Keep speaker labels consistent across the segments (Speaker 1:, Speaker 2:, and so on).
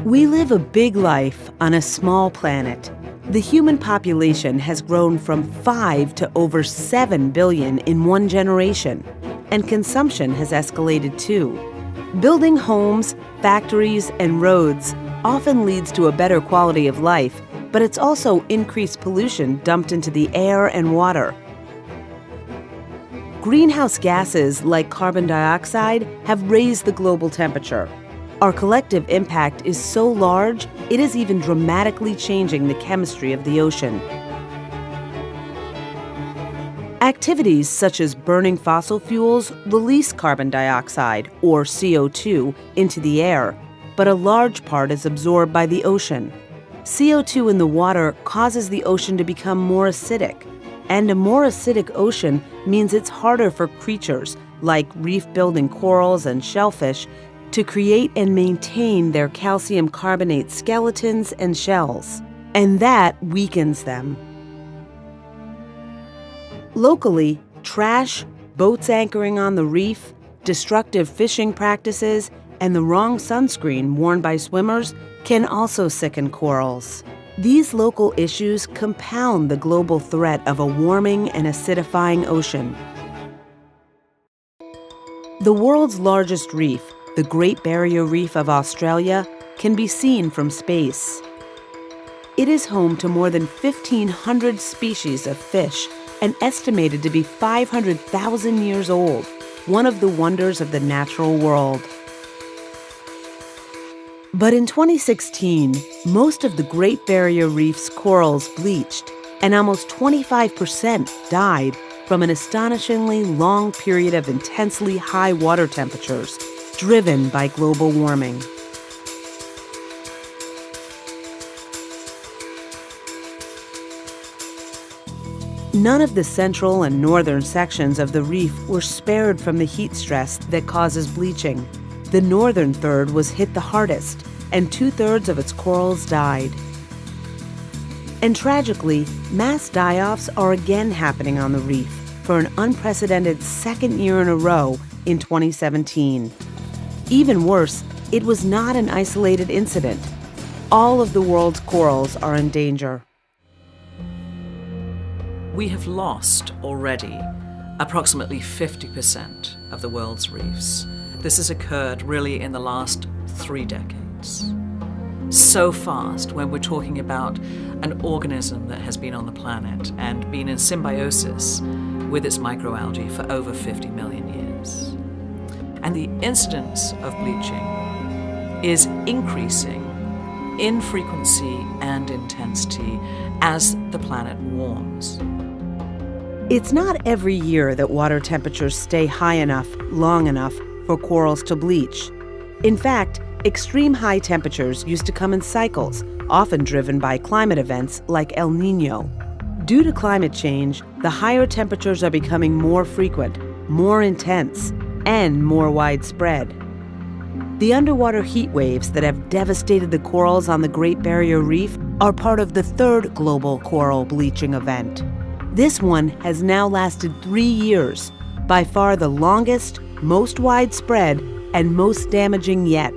Speaker 1: We live a big life on a small planet. The human population has grown from 5 to over 7 billion in one generation, and consumption has escalated too. Building homes, factories, and roads often leads to a better quality of life, but it's also increased pollution dumped into the air and water. Greenhouse gases like carbon dioxide have raised the global temperature. Our collective impact is so large, it is even dramatically changing the chemistry of the ocean. Activities such as burning fossil fuels release carbon dioxide, or CO2, into the air, but a large part is absorbed by the ocean. CO2 in the water causes the ocean to become more acidic, and a more acidic ocean means it's harder for creatures like reef-building corals and shellfish to create and maintain their calcium carbonate skeletons and shells, and that weakens them. Locally, trash, boats anchoring on the reef, destructive fishing practices, and the wrong sunscreen worn by swimmers can also sicken corals. These local issues compound the global threat of a warming and acidifying ocean. The world's largest reef, the Great Barrier Reef of Australia, can be seen from space. It is home to more than 1,500 species of fish and estimated to be 500,000 years old, one of the wonders of the natural world. But in 2016, most of the Great Barrier Reef's corals bleached, and almost 25% died from an astonishingly long period of intensely high water temperatures driven by global warming. None of the central and northern sections of the reef were spared from the heat stress that causes bleaching. The northern third was hit the hardest, and 2/3 of its corals died. And tragically, mass die-offs are again happening on the reef for an unprecedented second year in a row in 2017. Even worse, it was not an isolated incident. All of the world's corals are in danger.
Speaker 2: We have lost already approximately 50% of the world's reefs. This has occurred really in the last 3 decades. So fast when we're talking about an organism that has been on the planet and been in symbiosis with its microalgae for over 50 million years. And the incidence of bleaching is increasing in frequency and intensity as the planet warms.
Speaker 1: It's not every year that water temperatures stay high enough, long enough, for corals to bleach. In fact, extreme high temperatures used to come in cycles, often driven by climate events like El Niño. Due to climate change, the higher temperatures are becoming more frequent, more intense, and more widespread. The underwater heat waves that have devastated the corals on the Great Barrier Reef are part of the 3rd global coral bleaching event. This one has now lasted 3 years, by far the longest, most widespread, and most damaging yet,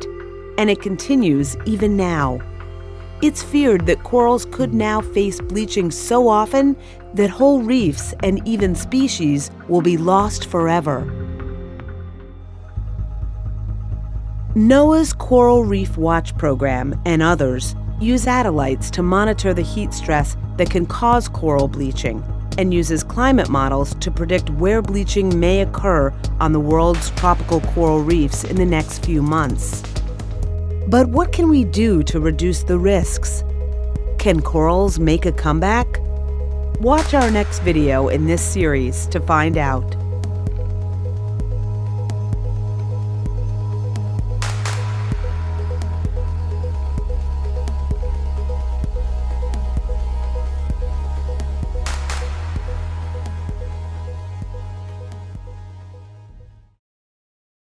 Speaker 1: and it continues even now. It's feared that corals could now face bleaching so often that whole reefs and even species will be lost forever. NOAA's Coral Reef Watch program and others use satellites to monitor the heat stress that can cause coral bleaching and uses climate models to predict where bleaching may occur on the world's tropical coral reefs in the next few months. But what can we do to reduce the risks? Can corals make a comeback? Watch our next video in this series to find out.